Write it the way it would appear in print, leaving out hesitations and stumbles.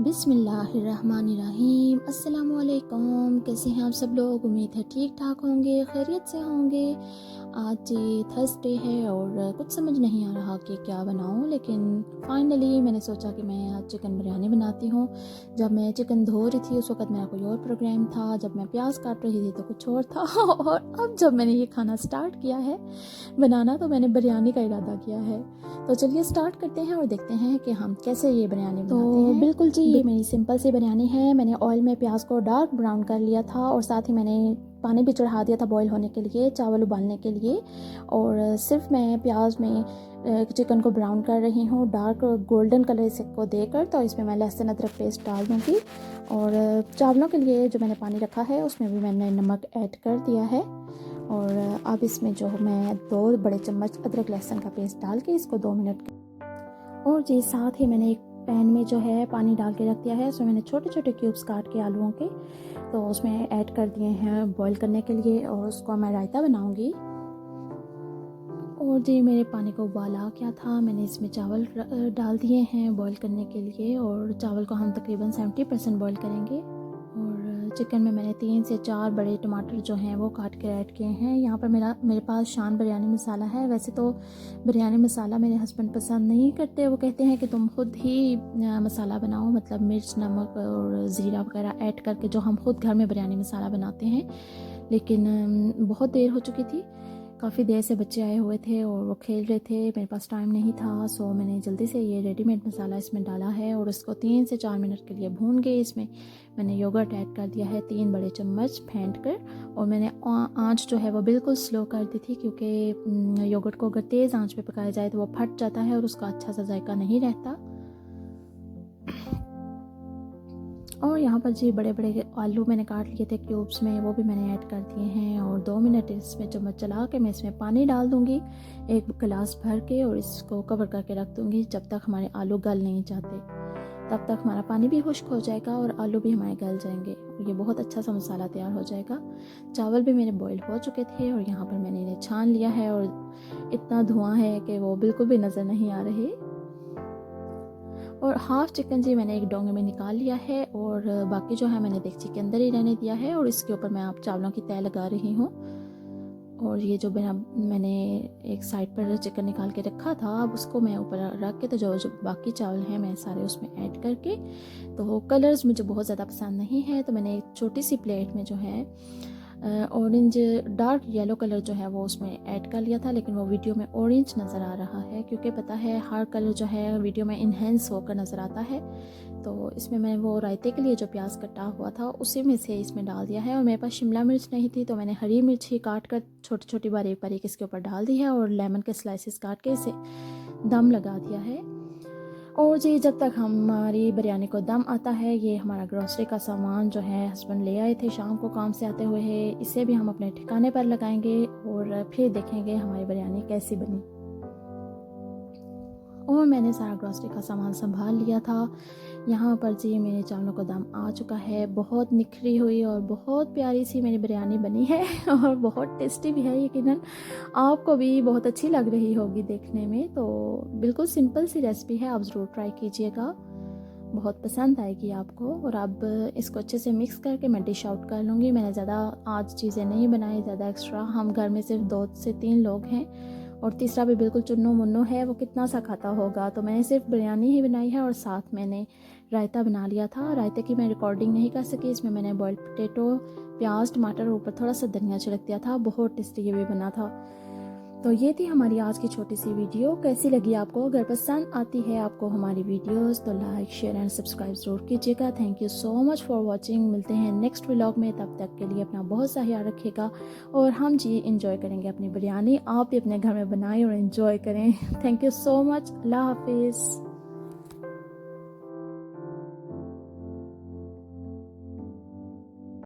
बिस्मिल्लाहिर्रहमानिर्रहीम। अस्सलामुअलैकुम। कैसे हैं आप सब लोग? उम्मीद है ठीक ठाक होंगे, खैरियत से होंगे। आज थर्सडे है और कुछ समझ नहीं आ रहा कि क्या बनाऊं, लेकिन फाइनली मैंने सोचा कि मैं आज चिकन बिरयानी बनाती हूं। जब मैं चिकन धो रही थी उस वक़्त मेरा कोई और प्रोग्राम था, जब मैं प्याज काट रही थी तो कुछ और था और अब जब मैंने ये खाना स्टार्ट किया है बनाना तो मैंने बिरयानी का इरादा किया है। तो चलिए स्टार्ट करते हैं और देखते हैं कि हम कैसे ये बिरयानी बनाते हैं। बिल्कुल जी, ये मेरी सिंपल सी बिरयानी है। मैंने ऑयल में प्याज को डार्क ब्राउन कर लिया था और साथ ही मैंने पानी भी चढ़ा दिया था बॉईल होने के लिए, चावल उबालने के लिए। और सिर्फ मैं प्याज में चिकन को ब्राउन कर रही हूँ डार्क गोल्डन कलर से को देकर। तो इसमें मैं लहसुन अदरक पेस्ट डाल दूँगी और चावलों के लिए जो मैंने पानी रखा है उसमें भी मैंने नमक ऐड कर दिया है। और अब इसमें जो मैं 2 बड़े चम्मच अदरक लहसुन का पेस्ट डाल के इसको 2 मिनट और जी साथ ही मैंने एक पैन में जो है पानी डाल के रख दिया है। उसमें मैंने छोटे छोटे क्यूब्स काट के आलूओं के तो उसमें ऐड कर दिए हैं बॉईल करने के लिए और उसको मैं रायता बनाऊंगी। और जी मेरे पानी को उबाल आ गया था, मैंने इसमें चावल डाल दिए हैं बॉईल करने के लिए और चावल को हम तकरीबन 70% बॉईल करेंगे। और चिकन में मैंने 3 से 4 बड़े टमाटर जो हैं वो काट के ऐड किए हैं। यहाँ पर मेरे पास शान बिरयानी मसाला है। वैसे तो बिरयानी मसाला मेरे हस्बैंड पसंद नहीं करते, वो कहते हैं कि तुम खुद ही मसाला बनाओ, मतलब मिर्च नमक और ज़ीरा वगैरह ऐड करके जो हम खुद घर में बिरयानी मसाला बनाते हैं। लेकिन बहुत देर हो चुकी थी, काफ़ी देर से बच्चे आए हुए थे और वो खेल रहे थे, मेरे पास टाइम नहीं था। सो मैंने जल्दी से ये रेडीमेड मसाला इसमें डाला है और इसको 3 से 4 मिनट के लिए भून के इसमें मैंने योगर्ट ऐड कर दिया है 3 बड़े चम्मच फेंट कर। और मैंने आंच जो है वो बिल्कुल स्लो कर दी थी, क्योंकि योगर्ट को अगर तेज़ आंच पे पकाया जाए तो वो फट जाता है और उसका अच्छा सा जायका नहीं रहता। और यहाँ पर जी बड़े बड़े आलू मैंने काट लिए थे क्यूब्स में, वो भी मैंने ऐड कर दिए हैं। और 2 मिनट इसमें चम्मच चला के मैं इसमें पानी डाल दूँगी 1 गिलास भर के और इसको कवर करके रख दूँगी जब तक हमारे आलू गल नहीं जाते। तब तक हमारा पानी भी खुश्क हो जाएगा और आलू भी हमारे गल जाएंगे। ये बहुत अच्छा सा मसाला तैयार हो जाएगा। चावल भी मेरे बॉईल हो चुके थे और यहाँ पर मैंने इन्हें छान लिया है और इतना धुआं है कि वो बिल्कुल भी नज़र नहीं आ रहे। और हाफ़ चिकन जी मैंने एक डोंगे में निकाल लिया है और बाकी जो है मैंने देगची के अंदर ही रहने दिया है और इसके ऊपर मैं आप चावलों की तय लगा रही हूँ। और ये जो मैंने एक साइड पर चिकन निकाल के रखा था, अब उसको मैं ऊपर रख के तो जो बाकी चावल हैं मैं सारे उसमें ऐड करके, तो कलर्स मुझे बहुत ज़्यादा पसंद नहीं है तो मैंने एक छोटी सी प्लेट में जो है ऑरेंज डार्क येलो कलर जो है वो उसमें ऐड कर लिया था। लेकिन वो वीडियो में ऑरेंज नज़र आ रहा है क्योंकि पता है हर कलर जो है वीडियो में इन्हेंस होकर नज़र आता है। तो इसमें मैं वो रायते के लिए जो प्याज कटा हुआ था उसी में से इसमें डाल दिया है। और मेरे पास शिमला मिर्च नहीं थी तो मैंने हरी मिर्च ही काट कर छोटी छोटी बारीक बारीक इसके ऊपर डाल दी है और लेमन के स्लाइसेस काट के इसे दम लगा दिया है। और जी जब तक हमारी बिरयानी को दम आता है, ये हमारा ग्रोसरी का सामान जो है हस्बैंड ले आए थे शाम को काम से आते हुए है, इसे भी हम अपने ठिकाने पर लगाएंगे और फिर देखेंगे हमारी बिरयानी कैसी बनी। और मैंने सारा ग्रोसरी का सामान संभाल लिया था। यहाँ पर जी मेरे चावलों का दम आ चुका है, बहुत निखरी हुई और बहुत प्यारी सी मेरी बिरयानी बनी है और बहुत टेस्टी भी है। यकीनन आपको भी बहुत अच्छी लग रही होगी देखने में। तो बिल्कुल सिंपल सी रेसिपी है, आप ज़रूर ट्राई कीजिएगा, बहुत पसंद आएगी आपको। और अब इसको अच्छे से मिक्स करके मैं डिश आउट कर लूँगी। मैंने ज़्यादा आज चीज़ें नहीं बनाई, ज़्यादा एक्स्ट्रा, हम घर में सिर्फ 2 से 3 लोग हैं और तीसरा भी बिल्कुल चुन्नू मुन्नू है, वो कितना सा खाता होगा। तो मैंने सिर्फ बिरयानी ही बनाई है और साथ मैंने रायता बना लिया था। रायते की मैं रिकॉर्डिंग नहीं कर सकी, इसमें मैंने बॉइल्ड पोटैटो, प्याज, टमाटर और ऊपर थोड़ा सा धनिया छिड़क दिया था, बहुत टेस्टी ये भी बना था। तो ये थी हमारी आज की छोटी सी वीडियो। कैसी लगी आपको? अगर पसंद आती है आपको हमारी वीडियोस तो लाइक शेयर एंड सब्सक्राइब ज़रूर कीजिएगा। Thank you so much for watching. मिलते हैं नेक्स्ट व्लॉग में, तब तक के लिए अपना बहुत सा ख्याल रखिएगा और हम जी इंजॉय करेंगे अपनी बिरयानी। आप भी अपने घर में बनाएं और इन्जॉय करें। Thank you so much. अल्लाह हाफिज़।